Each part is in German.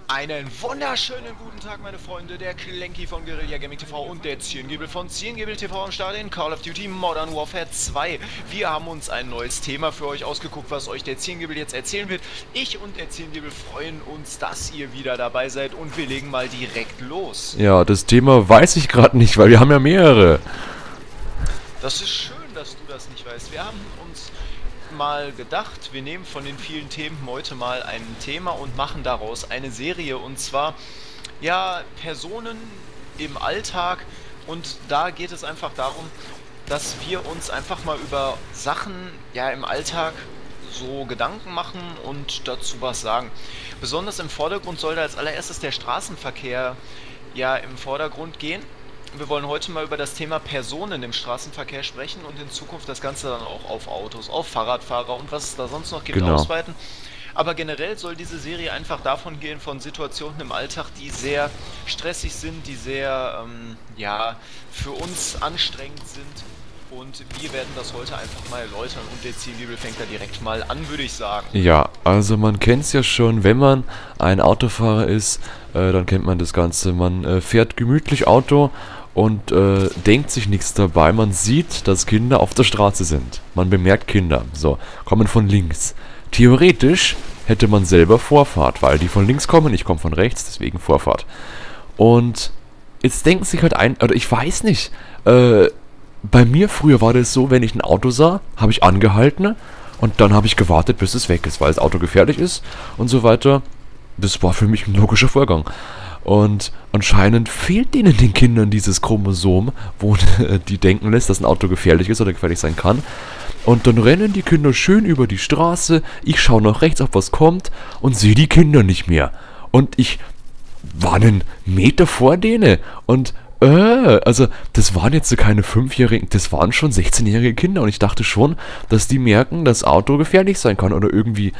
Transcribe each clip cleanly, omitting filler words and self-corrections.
Einen wunderschönen guten Tag, meine Freunde, der Klenki von Guerilla Gaming TV und der Ziengebel von Ziengebel TV am Start in Call of Duty Modern Warfare 2. Wir haben uns ein neues Thema für euch ausgeguckt, was euch der Ziengebel jetzt erzählen wird. Ich und der Ziengebel freuen uns, dass ihr wieder dabei seid und wir legen mal direkt los. Ja, das Thema weiß ich gerade nicht, weil wir haben ja mehrere. Das ist schön, dass du das nicht weißt. Wir haben uns mal gedacht, wir nehmen von den vielen Themen heute mal ein Thema und machen daraus eine Serie, und zwar ja Personen im Alltag, und da geht es einfach darum, dass wir uns einfach mal über Sachen ja im Alltag so Gedanken machen und dazu was sagen. Besonders im Vordergrund soll da als allererstes der Straßenverkehr ja im Vordergrund gehen. Wir wollen heute mal über das Thema Personen im Straßenverkehr sprechen und in Zukunft das Ganze dann auch auf Autos, auf Fahrradfahrer und was es da sonst noch gibt, Genau. ausweiten. Aber generell soll diese Serie einfach davon gehen, von Situationen im Alltag, die sehr stressig sind, die sehr, ja, für uns anstrengend sind. Und wir werden das heute einfach mal erläutern und der Zielgebel fängt da direkt mal an, würde ich sagen. Ja, also man kennt es ja schon, wenn man ein Autofahrer ist, dann kennt man das Ganze. Man fährt gemütlich Auto und denkt sich nichts dabei. Man sieht, dass Kinder auf der Straße sind. Man bemerkt Kinder, so, kommen von links. Theoretisch hätte man selber Vorfahrt, weil die von links kommen, ich komme von rechts, deswegen Vorfahrt. Und jetzt denken sich halt oder ich weiß nicht, bei mir früher war das so, wenn ich ein Auto sah, habe ich angehalten und dann habe ich gewartet, bis es weg ist, weil das Auto gefährlich ist und so weiter. Das war für mich ein logischer Vorgang. Und anscheinend fehlt denen, den Kindern, dieses Chromosom, wo die denken lässt, dass ein Auto gefährlich ist oder gefährlich sein kann. Und dann rennen die Kinder schön über die Straße, ich schaue nach rechts, ob was kommt und sehe die Kinder nicht mehr. Und ich war einen Meter vor denen und also das waren jetzt so keine 5-Jährigen, das waren schon 16-jährige Kinder und ich dachte schon, dass die merken, dass Auto gefährlich sein kann oder irgendwie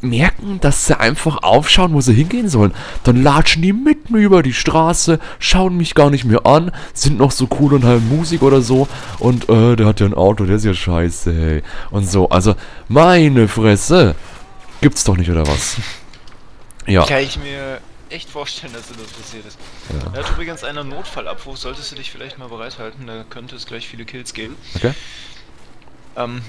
merken, dass sie einfach aufschauen, wo sie hingehen sollen. Dann latschen die mitten über die Straße, schauen mich gar nicht mehr an, sind noch so cool und haben Musik oder so und der hat ja ein Auto, der ist ja scheiße, hey. Und so, also meine Fresse, gibt's doch nicht, oder was? Ja. Kann ich mir echt vorstellen, dass dir das passiert ist. Ja. Er hat übrigens einen Notfallabruf, solltest du dich vielleicht mal bereithalten, da könnte es gleich viele Kills geben. Okay.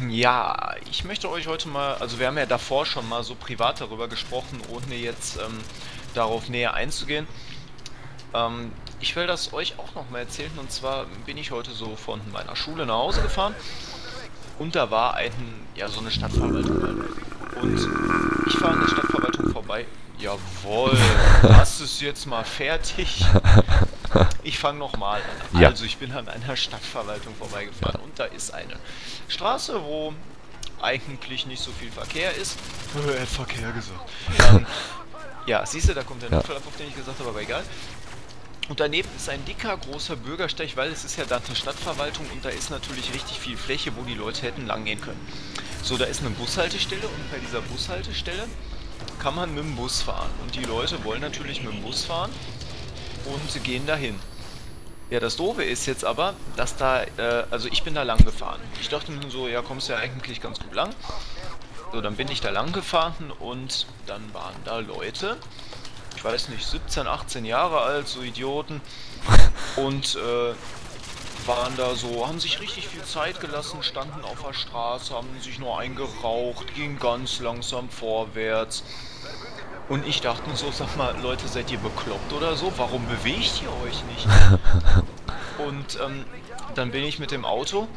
Ja, ich möchte euch heute mal, also wir haben ja davor schon mal so privat darüber gesprochen, ohne jetzt darauf näher einzugehen. Ich will das euch auch noch mal erzählen, und zwar bin ich heute so von meiner Schule nach Hause gefahren und da war ja, so eine Stadtverwaltung halt. Und ich fahre an der Stadtverwaltung vorbei. Jawohl, das ist jetzt mal fertig. Ich fange nochmal an. Ja. Also ich bin an einer Stadtverwaltung vorbeigefahren und da ist eine Straße, wo eigentlich nicht so viel Verkehr ist. Er hat Verkehr gesagt. Ja, siehst du, da kommt der Ja. Notfallabruf, den ich gesagt habe, aber egal. Und daneben ist ein dicker, großer Bürgersteig, weil es ist ja dann eine Stadtverwaltung und da ist natürlich richtig viel Fläche, wo die Leute hätten lang gehen können. So, da ist eine Bushaltestelle und bei dieser Bushaltestelle kann man mit dem Bus fahren. Und die Leute wollen natürlich mit dem Bus fahren und sie gehen dahin. Ja, das Doofe ist jetzt aber, dass da, also ich bin da lang gefahren. Ich dachte mir so, ja, kommst ja eigentlich ganz gut lang. So, dann bin ich da lang gefahren und dann waren da Leute, ich weiß nicht, 17, 18 Jahre alt, so Idioten, und waren da so, haben sich richtig viel Zeit gelassen, standen auf der Straße, haben sich nur eingeraucht, gingen ganz langsam vorwärts. Und ich dachte mir so, sag mal, Leute, seid ihr bekloppt oder so? Warum bewegt ihr euch nicht? Und dann bin ich mit dem Auto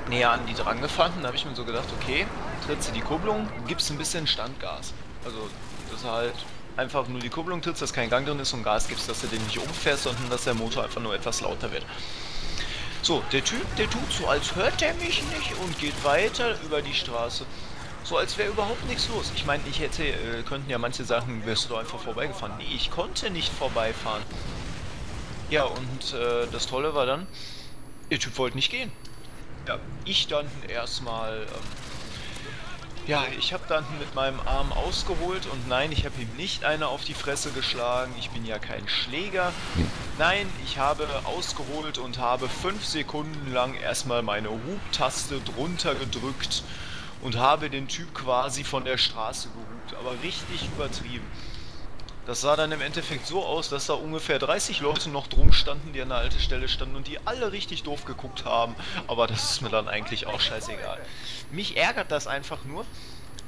näher an die dran gefahren und da habe ich mir so gedacht, okay, trittst du die Kupplung, gibst ein bisschen Standgas. Also, dass du halt einfach nur die Kupplung trittst, dass kein Gang drin ist und Gas gibst, dass du den nicht umfährst, sondern dass der Motor einfach nur etwas lauter wird. So, der Typ, der tut so, als hört er mich nicht und geht weiter über die Straße. So, als wäre überhaupt nichts los. Ich meine, ich hätte, könnten ja manche sagen, wärst du doch einfach vorbeigefahren. Nee, ich konnte nicht vorbeifahren. Ja, und das Tolle war dann, der Typ wollte nicht gehen. Ja, ich dann erstmal, ja, ich habe dann mit meinem Arm ausgeholt und nein, ich habe ihm nicht eine auf die Fresse geschlagen. Ich bin ja kein Schläger. Nein, ich habe ausgeholt und habe 5 Sekunden lang erstmal meine Hubtaste drunter gedrückt und habe den Typ quasi von der Straße gehupt, aber richtig übertrieben. Das sah dann im Endeffekt so aus, dass da ungefähr 30 Leute noch drum standen, die an der Haltestelle standen und die alle richtig doof geguckt haben, aber das ist mir dann eigentlich auch scheißegal. Mich ärgert das einfach nur,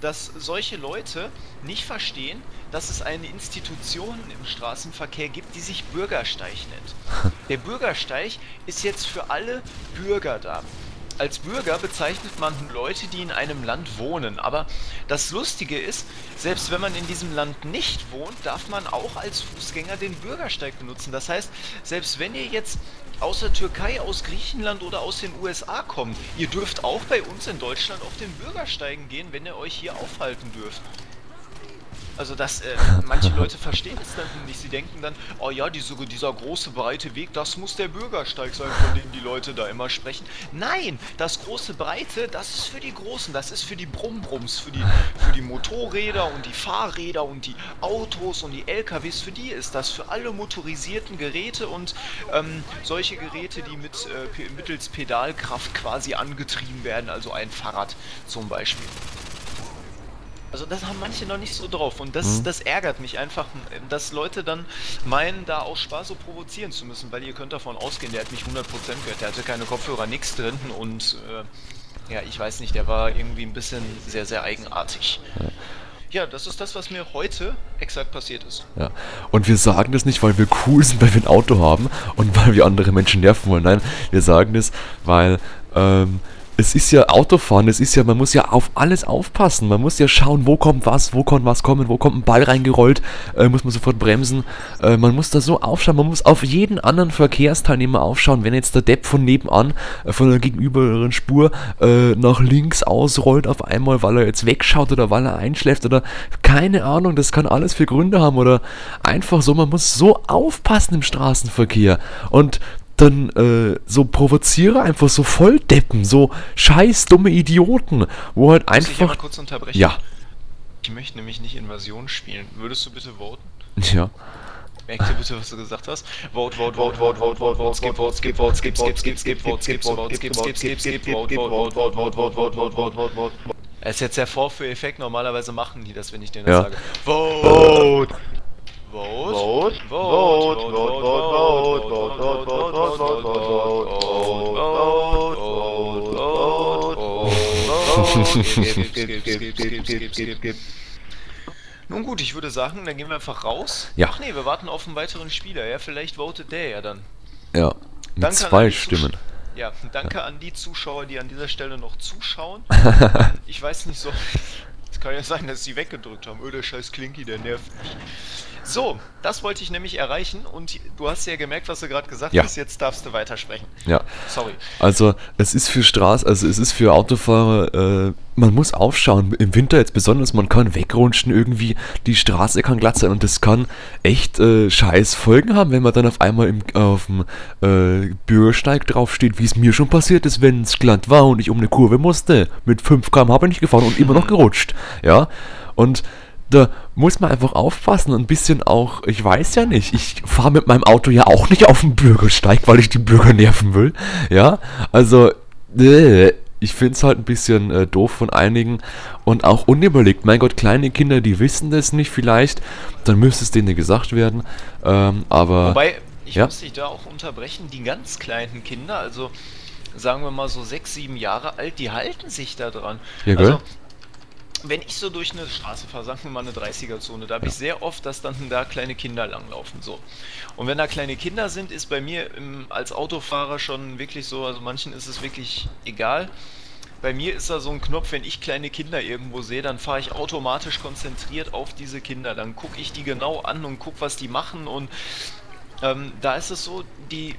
dass solche Leute nicht verstehen, dass es eine Institution im Straßenverkehr gibt, die sich Bürgersteig nennt. Der Bürgersteig ist jetzt für alle Bürger da. Als Bürger bezeichnet man Leute, die in einem Land wohnen, aber das Lustige ist, selbst wenn man in diesem Land nicht wohnt, darf man auch als Fußgänger den Bürgersteig benutzen. Das heißt, selbst wenn ihr jetzt aus der Türkei, aus Griechenland oder aus den USA kommt, ihr dürft auch bei uns in Deutschland auf den Bürgersteigen gehen, wenn ihr euch hier aufhalten dürft. Also manche Leute verstehen es dann nicht. Sie denken dann, oh ja, dieser große, breite Weg, das muss der Bürgersteig sein, von dem die Leute da immer sprechen. Nein, das große, breite, das ist für die Großen, das ist für die Brummbrums, für die Motorräder und die Fahrräder und die Autos und die LKWs, für die ist das, für alle motorisierten Geräte und solche Geräte, die mittels Pedalkraft quasi angetrieben werden, also ein Fahrrad zum Beispiel. Also das haben manche noch nicht so drauf und das ärgert mich einfach, dass Leute dann meinen, da aus Spaß so provozieren zu müssen, weil ihr könnt davon ausgehen, der hat mich 100% gehört, der hatte keine Kopfhörer, nichts drin und ja, ich weiß nicht, der war irgendwie ein bisschen sehr, sehr eigenartig. Ja, das ist das, was mir heute exakt passiert ist. Ja. Und wir sagen das nicht, weil wir cool sind, weil wir ein Auto haben und weil wir andere Menschen nerven wollen. Nein, wir sagen das, weil es ist ja Autofahren, man muss ja auf alles aufpassen, man muss ja schauen, wo kommt was kommen, wo kommt ein Ball reingerollt, muss man sofort bremsen, man muss da so aufschauen, man muss auf jeden anderen Verkehrsteilnehmer aufschauen, wenn jetzt der Depp von nebenan, von der gegenüberen Spur, nach links ausrollt auf einmal, weil er jetzt wegschaut oder weil er einschläft oder keine Ahnung, das kann alles für Gründe haben oder einfach so, man muss so aufpassen im Straßenverkehr und dann so provoziere einfach so Volldeppen, so scheiß dumme Idioten, wo halt einfach... Muss ich hier mal kurz unterbrechen? Ja. Ich möchte nämlich nicht Invasion spielen. Würdest du bitte voten? Ja. Merk dir bitte, was du gesagt hast. Vote, skip, vote. Es ist jetzt der Vorführeffekt, normalerweise machen die das, wenn ich denen das sage. Vote! Nun gut, ich würde sagen, dann gehen wir einfach raus. Ja. Ach nee, wir warten auf einen weiteren Spieler. Ja, vielleicht votet der ja dann. Ja, mit 2 Stimmen. Ja, danke an die Zuschauer, die an dieser Stelle noch zuschauen. Ich weiß nicht so... Es kann ja sein, dass sie weggedrückt haben. Der scheiß Klinki, der nervt mich. So, das wollte ich nämlich erreichen und du hast ja gemerkt, was du gerade gesagt hast, jetzt darfst du weitersprechen. Ja. Sorry. Also, es ist für Autofahrer, man muss aufschauen, im Winter jetzt besonders, man kann wegrutschen irgendwie, die Straße kann glatt sein und das kann echt scheiß Folgen haben, wenn man dann auf einmal auf dem Bürgersteig draufsteht, wie es mir schon passiert ist, wenn es glatt war und ich um eine Kurve musste. Mit 5 km/h bin ich gefahren und immer noch gerutscht. Ja, und da muss man einfach aufpassen und ein bisschen auch, ich weiß ja nicht, ich fahre mit meinem Auto ja auch nicht auf den Bürgersteig, weil ich die Bürger nerven will, ja, also, ich finde es halt ein bisschen doof von einigen und auch unüberlegt, mein Gott, kleine Kinder, die wissen das nicht vielleicht, dann müsste es denen gesagt werden, aber... Wobei, ich muss dich da auch unterbrechen, die ganz kleinen Kinder, also sagen wir mal so 6, 7 Jahre alt, die halten sich da dran. Ja, also, wenn ich so durch eine Straße fahre, sagen wir mal eine 30er-Zone, da habe ich sehr oft, dass dann da kleine Kinder langlaufen, so. Und wenn da kleine Kinder sind, ist bei mir als Autofahrer schon wirklich so, also manchen ist es wirklich egal. Bei mir ist da so ein Knopf, wenn ich kleine Kinder irgendwo sehe, dann fahre ich automatisch konzentriert auf diese Kinder. Dann gucke ich die genau an und gucke, was die machen und da ist es so, die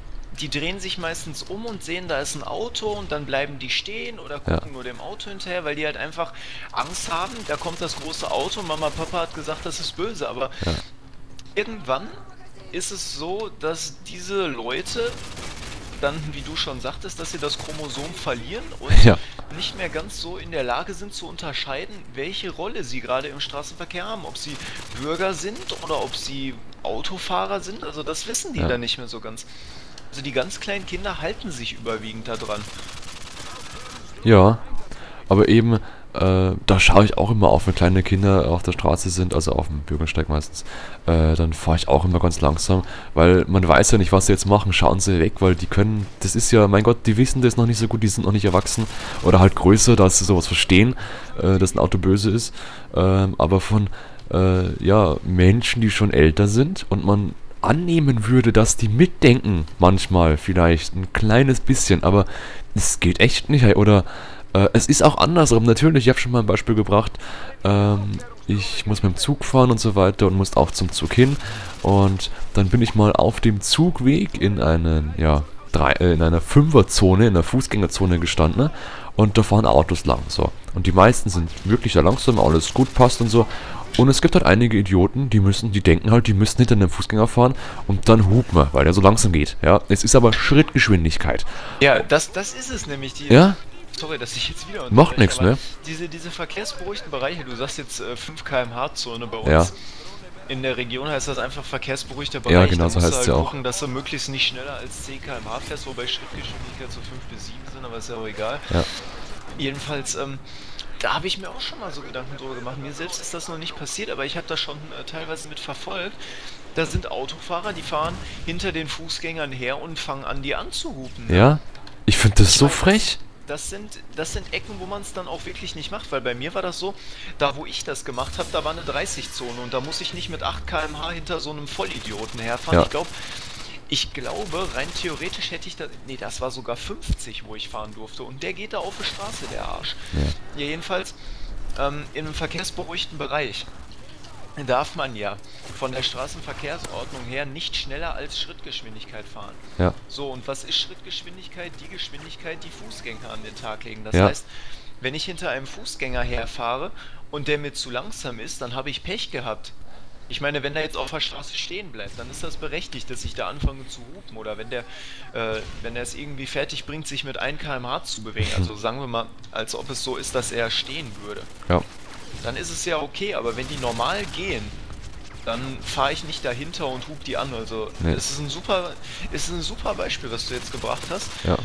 drehen sich meistens um und sehen, da ist ein Auto und dann bleiben die stehen oder gucken nur dem Auto hinterher, weil die halt einfach Angst haben, da kommt das große Auto, Mama, Papa hat gesagt, das ist böse, aber irgendwann ist es so, dass diese Leute dann, wie du schon sagtest, dass sie das Chromosom verlieren und nicht mehr ganz so in der Lage sind zu unterscheiden, welche Rolle sie gerade im Straßenverkehr haben, ob sie Bürger sind oder ob sie Autofahrer sind, also das wissen die dann nicht mehr so ganz. Also die ganz kleinen Kinder halten sich überwiegend da dran. Ja, aber eben, Da schaue ich auch immer auf, wenn kleine Kinder auf der Straße sind, also auf dem Bürgersteig meistens, dann fahre ich auch immer ganz langsam, weil man weiß ja nicht, was sie jetzt machen, schauen sie weg, weil die können, das ist ja, mein Gott, die wissen das noch nicht so gut, die sind noch nicht erwachsen oder halt größer, dass sie sowas verstehen, dass ein Auto böse ist, aber von, ja, Menschen, die schon älter sind und man annehmen würde, dass die mitdenken, manchmal vielleicht ein kleines bisschen, aber es geht echt nicht, hey. Oder es ist auch andersrum, natürlich, ich habe schon mal ein Beispiel gebracht, ich muss mit dem Zug fahren und so weiter und musste auch zum Zug hin und dann bin ich mal auf dem Zugweg in einen, ja, in einer Fünferzone, in einer Fußgängerzone gestanden, ne? Und da fahren Autos lang, so. Und die meisten sind wirklich sehr langsam, alles gut passt und so. Und es gibt halt einige Idioten, die denken halt, die müssen hinter einem Fußgänger fahren und dann hupen wir, weil der so langsam geht, ja. Es ist aber Schrittgeschwindigkeit. Ja, das ist es nämlich. Ja? Sorry, dass ich jetzt wieder Macht nichts, ne? Diese verkehrsberuhigten Bereiche, du sagst jetzt 5 km/h-Zone bei uns. Ja. In der Region heißt das einfach verkehrsberuhigter Bereich. Ja, genau, da so musst heißt du es halt ja auch. gucken, dass du möglichst nicht schneller als 10 km/h fährst, wobei Schrittgeschwindigkeit so 5 bis 7 sind, aber ist ja auch egal. Ja. Jedenfalls, da habe ich mir auch schon mal so Gedanken drüber gemacht. Mir selbst ist das noch nicht passiert, aber ich habe das schon teilweise mit verfolgt. Da sind Autofahrer, die fahren hinter den Fußgängern her und fangen an, die anzuhupen. Ne? Ja? Ich finde das Ich so meine, frech. das sind Ecken, wo man es dann auch wirklich nicht macht, weil bei mir war das so, da wo ich das gemacht habe, da war eine 30-Zone und da muss ich nicht mit 8 km/h hinter so einem Vollidioten herfahren. Ja. Ich glaube, rein theoretisch hätte ich da, nee, das war sogar 50, wo ich fahren durfte und der geht da auf die Straße, der Arsch. Ja. Ja, jedenfalls, in einem verkehrsberuhigten Bereich darf man ja von der Straßenverkehrsordnung her nicht schneller als Schrittgeschwindigkeit fahren. Ja. So, und was ist Schrittgeschwindigkeit? Die Geschwindigkeit, die Fußgänger an den Tag legen. Das Ja. heißt, wenn ich hinter einem Fußgänger herfahre und der mir zu langsam ist, dann habe ich Pech gehabt. Ich meine, wenn der jetzt auf der Straße stehen bleibt, dann ist das berechtigt, dass ich da anfange zu hupen. Oder wenn der es irgendwie fertig bringt, sich mit 1 km/h zu bewegen. Also sagen wir mal, als ob es so ist, dass er stehen würde. Ja. Dann ist es ja okay, aber wenn die normal gehen, dann fahre ich nicht dahinter und hub die an. Also Nee. es ist ein super Beispiel, was du jetzt gebracht hast. Ja.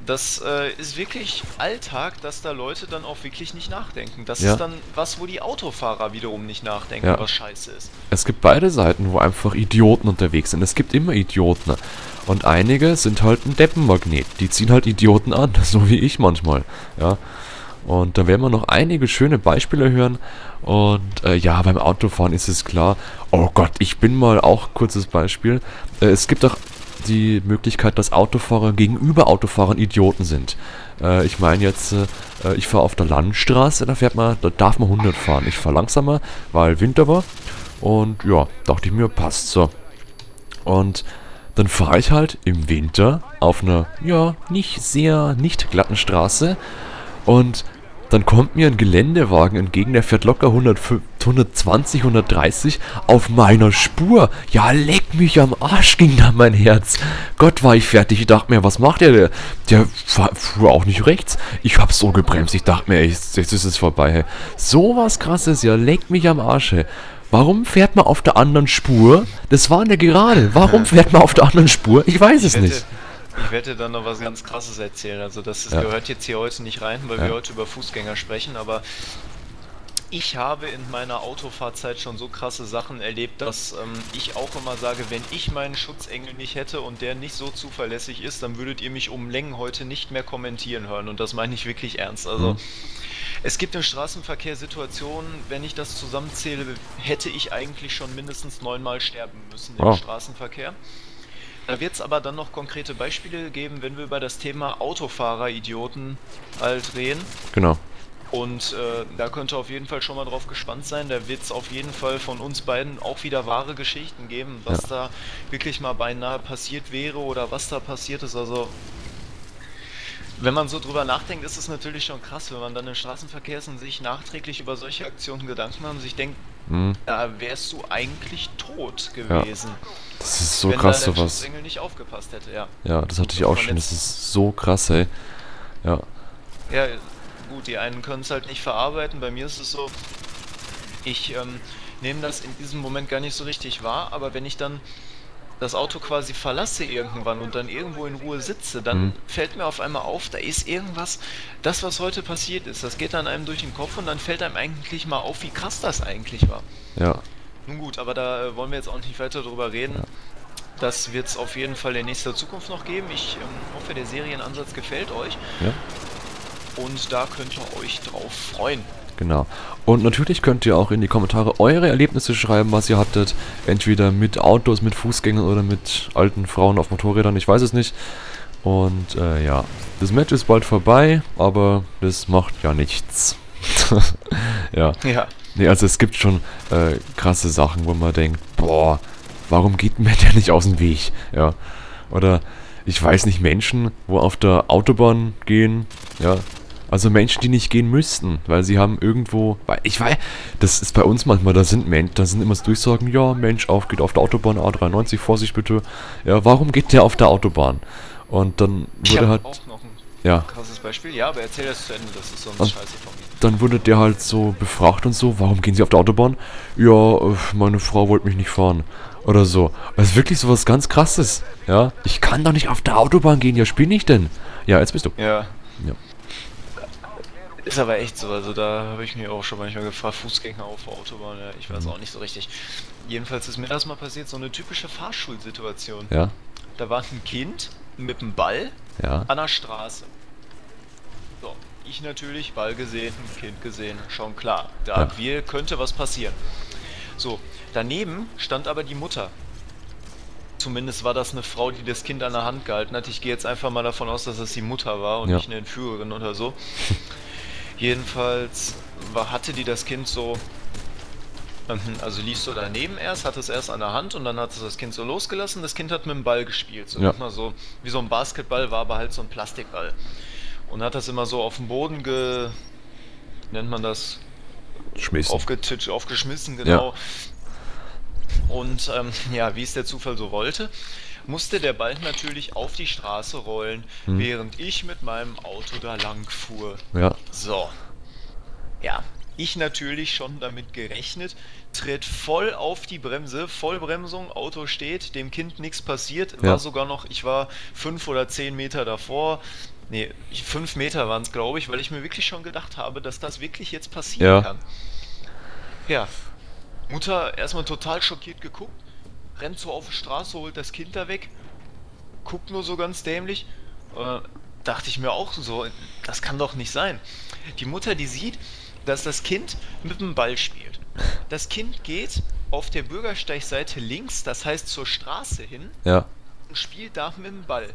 Das ist wirklich Alltag, dass da Leute dann auch wirklich nicht nachdenken. Das Ja. ist dann was, wo die Autofahrer wiederum nicht nachdenken, Ja. was scheiße ist. Es gibt beide Seiten, wo einfach Idioten unterwegs sind. Es gibt immer Idioten. Und einige sind halt ein Deppenmagnet. Die ziehen halt Idioten an, so wie ich manchmal. Ja. Und da werden wir noch einige schöne Beispiele hören. Und ja, beim Autofahren ist es klar. Oh Gott, ich bin mal auch kurzes Beispiel. Es gibt auch die Möglichkeit, dass Autofahrer gegenüber Autofahrern Idioten sind. Ich meine jetzt, ich fahre auf der Landstraße, da darf man 100 fahren. Ich fahre langsamer, weil Winter war. Und ja, dachte ich mir, passt so. Und dann fahre ich halt im Winter auf einer, ja, nicht glatten Straße. Und dann kommt mir ein Geländewagen entgegen, der fährt locker 120, 130 auf meiner Spur. Ja, leck mich am Arsch, ging da mein Herz. Gott, war ich fertig. Ich dachte mir, was macht der? Der fuhr auch nicht rechts. Ich hab so gebremst. Ich dachte mir, jetzt ist es vorbei. Hey. So was Krasses, ja, leck mich am Arsch. Hey. Warum fährt man auf der anderen Spur? Das war eine Gerade. Warum fährt man auf der anderen Spur? Ich weiß es nicht. Ich werde dir dann noch was ganz Krasses erzählen. Also das Ja. gehört jetzt hier heute nicht rein, weil Ja. wir heute über Fußgänger sprechen, aber ich habe in meiner Autofahrzeit schon so krasse Sachen erlebt, dass ich auch immer sage, wenn ich meinen Schutzengel nicht hätte und der nicht so zuverlässig ist, dann würdet ihr mich um Längen heute nicht mehr kommentieren hören. Und das meine ich wirklich ernst. Also es gibt im Straßenverkehr Situationen, wenn ich das zusammenzähle, hätte ich eigentlich schon mindestens 9-mal sterben müssen im Oh. Straßenverkehr. Da wird es aber dann noch konkrete Beispiele geben, wenn wir über das Thema Autofahrer-Idioten halt reden. Genau. Und da könnt ihr auf jeden Fall schon mal drauf gespannt sein. Da wird es auf jeden Fall von uns beiden auch wieder wahre Geschichten geben, was da wirklich mal beinahe passiert wäre oder was da passiert ist. Also, wenn man so drüber nachdenkt, ist es natürlich schon krass, wenn man dann im Straßenverkehr ist und sich nachträglich über solche Aktionen Gedanken macht und sich denkt, Mhm. da wärst du eigentlich tot gewesen, Das ist so wenn krass, da der sowas. Schutzengel nicht aufgepasst hätte, ja. Ja, das hatte ich auch schon. Das ist so krass, ey. Ja. Ja, gut, die einen können es halt nicht verarbeiten. Bei mir ist es so, ich nehme das in diesem Moment gar nicht so richtig wahr, aber wenn ich dann das Auto quasi verlasse irgendwann und dann irgendwo in Ruhe sitze, dann fällt mir auf einmal auf, da ist irgendwas, das was heute passiert ist, das geht dann einem durch den Kopf und dann fällt einem eigentlich mal auf, wie krass das eigentlich war. Ja. Nun gut, aber da wollen wir jetzt auch nicht weiter drüber reden. Das wird es auf jeden Fall in nächster Zukunft noch geben. Ich hoffe, der Serienansatz gefällt euch. Ja. Und da könnt ihr euch drauf freuen. Genau. Und natürlich könnt ihr auch in die Kommentare eure Erlebnisse schreiben, was ihr hattet. Entweder mit Autos, mit Fußgängern oder mit alten Frauen auf Motorrädern, ich weiß es nicht. Und ja, das Match ist bald vorbei, aber das macht ja nichts. Ja. Ja. Nee, also es gibt schon krasse Sachen, wo man denkt, boah, warum geht mir der nicht aus dem Weg? Ja. Oder ich weiß nicht, Menschen, wo auf der Autobahn gehen, ja. Also Menschen, die nicht gehen müssten, weil sie haben irgendwo, weil ich weiß, das ist bei uns manchmal, da sind immer so Durchsagen, ja, Mensch, geht auf der Autobahn A93, Vorsicht bitte. Ja, warum geht der auf der Autobahn? Und dann wurde halt, auch noch ein ja, krasses Beispiel, ja, aber erzähl das zu Ende, das ist sonst Und scheiße von mir. dann wurde der halt so befragt und so, warum gehen sie auf der Autobahn? Ja, meine Frau wollte mich nicht fahren. Oder so. Das ist wirklich sowas ganz krasses. Ja, ich kann doch nicht auf der Autobahn gehen, ja, spiel nicht denn. Ja, jetzt bist du. Ja. Ja. Ist aber echt so, also da habe ich mich auch schon manchmal gefragt, Fußgänger auf der Autobahn, ja, ich weiß auch nicht so richtig. Jedenfalls ist mir das mal passiert, so eine typische Fahrschulsituation. Ja, Da war ein Kind mit einem Ball ja, an der Straße. So, ich natürlich, Ball gesehen, Kind gesehen, schon klar. Da könnte was passieren. So, daneben stand aber die Mutter. Zumindest war das eine Frau, die das Kind an der Hand gehalten hat. Ich gehe jetzt einfach mal davon aus, dass das die Mutter war und Ja. nicht eine Entführerin oder so. Jedenfalls hatte die das Kind so, also lief so daneben erst, hatte es erst an der Hand und dann hat es das Kind so losgelassen. Das Kind hat mit dem Ball gespielt, so Ja. immer so wie so ein Basketball, war aber halt so ein Plastikball. Und hat das immer so auf den Boden nennt man das, schmissen. aufgeschmissen, genau. Und ja, wie es der Zufall so wollte, musste der Ball natürlich auf die Straße rollen, während ich mit meinem Auto da lang fuhr. Ja, So, ja, ich natürlich schon damit gerechnet, tritt voll auf die Bremse, Vollbremsung, Auto steht, dem Kind nichts passiert, Ja. war sogar noch, ich war 5 oder 10 Meter davor, nee, 5 Meter waren es, glaube ich, weil ich mir wirklich schon gedacht habe, dass das wirklich jetzt passieren Ja. kann. Ja, Mutter erstmal total schockiert geguckt, rennt so auf die Straße, holt das Kind da weg, guckt nur so ganz dämlich. Dachte ich mir auch so, das kann doch nicht sein. Die Mutter, die sieht, dass das Kind mit dem Ball spielt. Das Kind geht auf der Bürgersteigseite links, das heißt zur Straße hin, ja, und spielt da mit dem Ball.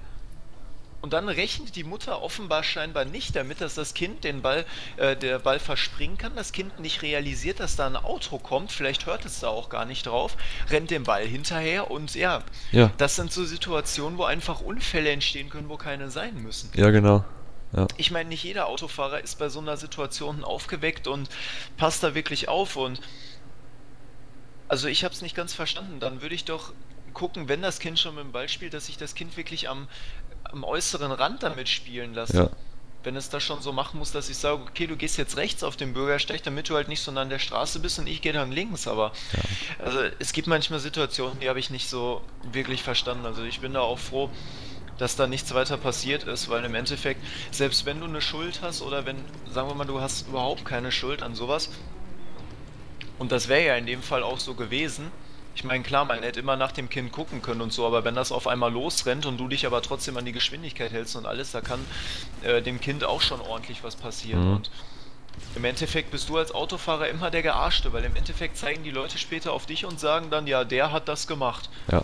Und dann rechnet die Mutter offenbar scheinbar nicht damit, dass das Kind der Ball verspringen kann. Das Kind nicht realisiert, dass da ein Auto kommt. Vielleicht hört es da auch gar nicht drauf. Rennt dem Ball hinterher und ja, ja, das sind so Situationen, wo einfach Unfälle entstehen können, wo keine sein müssen. ja, genau. Ja, Ich meine, nicht jeder Autofahrer ist bei so einer Situation aufgeweckt und passt da wirklich auf. Und also ich habe es nicht ganz verstanden. Dann würde ich doch gucken, wenn das Kind schon mit dem Ball spielt, dass ich das Kind wirklich am äußeren Rand damit spielen lasse. ja, Wenn es das schon so machen muss, dass ich sage, okay, du gehst jetzt rechts auf den Bürgersteig, damit du halt nicht so nah an der Straße bist und ich gehe dann links. Aber also es gibt manchmal Situationen, die habe ich nicht so wirklich verstanden. Also ich bin da auch froh, dass da nichts weiter passiert ist, weil im Endeffekt, selbst wenn du eine Schuld hast oder wenn, sagen wir mal, du hast überhaupt keine Schuld an sowas, und das wäre ja in dem Fall auch so gewesen. Ich meine, klar, man hätte immer nach dem Kind gucken können und so, aber wenn das auf einmal losrennt und du dich aber trotzdem an die Geschwindigkeit hältst und alles, da kann dem Kind auch schon ordentlich was passieren. Mhm. Und im Endeffekt bist du als Autofahrer immer der Gearschte, weil im Endeffekt zeigen die Leute später auf dich und sagen dann, ja, der hat das gemacht. ja.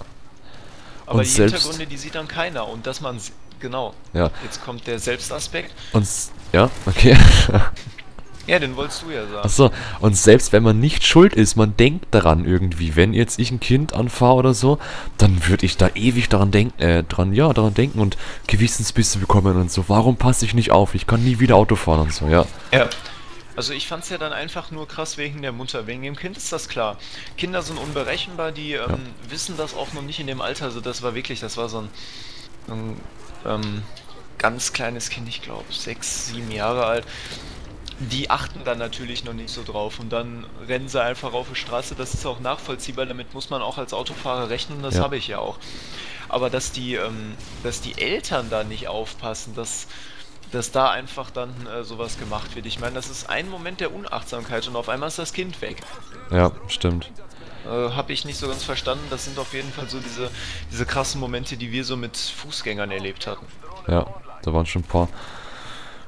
Aber Und die selbst- Hintergründe, die sieht dann keiner. Und dass man, genau, Ja. jetzt kommt der Selbstaspekt. Ja, okay. Ja, den wolltest du ja sagen. Achso, und selbst wenn man nicht schuld ist, man denkt daran irgendwie. Wenn jetzt ich ein Kind anfahre oder so, dann würde ich da ewig daran denken und Gewissensbisse bekommen und so. Warum passe ich nicht auf? Ich kann nie wieder Auto fahren und so, ja. Ja. Also ich fand's ja dann einfach nur krass wegen der Mutter. Wegen dem Kind ist das klar. Kinder sind unberechenbar, die wissen das auch noch nicht in dem Alter. Also das war so ein ganz kleines Kind, ich glaube 6, 7 Jahre alt. die achten dann natürlich noch nicht so drauf und dann rennen sie einfach auf die Straße. Das ist auch nachvollziehbar, damit muss man auch als Autofahrer rechnen, das Ja. habe ich ja auch. Aber dass die Eltern da nicht aufpassen, dass da einfach dann sowas gemacht wird. Ich meine, das ist ein Moment der Unachtsamkeit und auf einmal ist das Kind weg. Ja, stimmt. Habe ich nicht so ganz verstanden. Das sind auf jeden Fall so diese krassen Momente, die wir so mit Fußgängern erlebt hatten. Ja, da waren schon ein paar.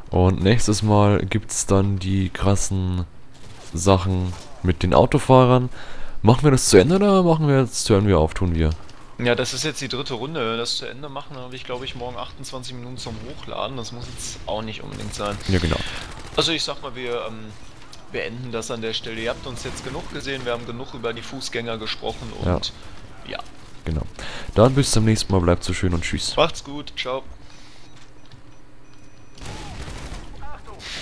Und nächstes Mal gibt's dann die krassen Sachen mit den Autofahrern. Machen wir das zu Ende oder machen wir jetzt, hören wir auf, tun wir? Ja, das ist jetzt die dritte Runde. Wenn wir das zu Ende machen, dann habe ich, glaube ich, morgen 28 Minuten zum Hochladen. Das muss jetzt auch nicht unbedingt sein. Ja, genau. Also ich sag mal, wir beenden das an der Stelle. Ihr habt uns jetzt genug gesehen, wir haben genug über die Fußgänger gesprochen und ja. Genau. Dann bis zum nächsten Mal, bleibt so schön und tschüss. Macht's gut, ciao.